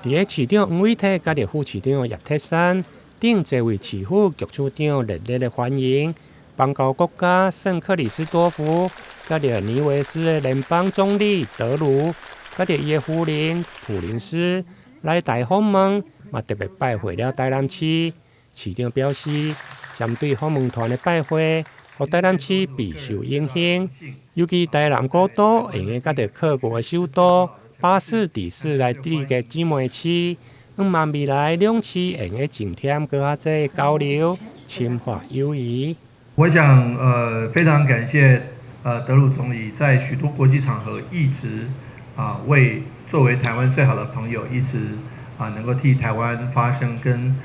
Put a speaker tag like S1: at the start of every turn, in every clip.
S1: 在市長黃偉綽甲副市長葉鐵山等這位市府局處長熱烈的歡迎，邦交國家聖克里斯多福甲尼維斯的聯邦總理德魯，甲伊的夫人普林斯來台訪問，嘛特別拜會了台南市。市長表示，針對訪問團的拜會，讓台南市備受影響，尤其台南古都會用甲客國的首都巴士底市來締結姊妹市，希望未來兩市會用增添更加多交流，深化友誼。
S2: 我想非常感謝德魯總理在許多國際場合一直為作為台灣最好的朋友，一直能夠替台灣發聲，跟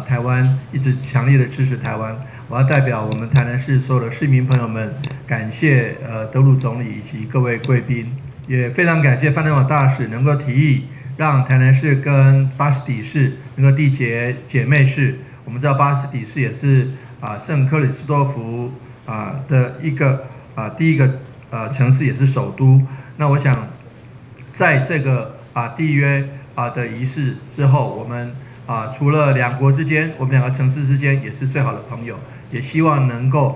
S2: 台灣一直強烈的支持台灣。我要代表我們台南市所有的市民朋友們，感謝德魯總理以及各位貴賓，也非常感謝范天華大使能夠提議讓台南市跟巴士底市能夠締結姐妹市。我們知道巴士底市也是聖克里斯多福的第一個城市，也是首都。那我想在這個締約的儀式之後，我們除了兩國之間，我們兩個城市之間也是最好的朋友，也希望能夠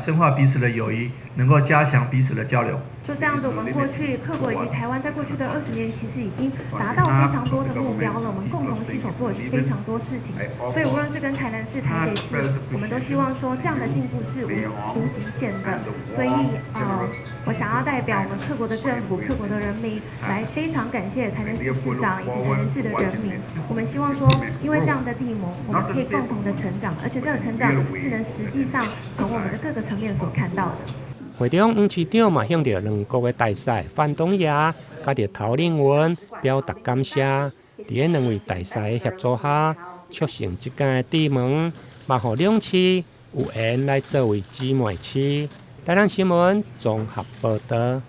S2: 深化彼此的友誼，能夠加強彼此的交流。
S3: 就這樣子，我們過去客國以及台灣在過去的20年，其實已經達到非常多的目標了。我們共同攜手做了非常多事情，所以無論是跟台南市、台北市，我們都希望說這樣的進步是無極限的。所以我想要代表我們客國的政府、客國的人民，來非常感謝台南市市長以及台南市的人民。我們希望說，因為這樣的締盟，我們可以共同的成長，而且這個成長是能實際上從我們的各個層面所看到的。
S1: 會中黃市長嘛向着兩國的大使范東野甲陶令文表達感謝，在兩位大使的協助下，促成這間的締盟，嘛讓兩市有緣來作為姊妹市。台南新聞綜合報道。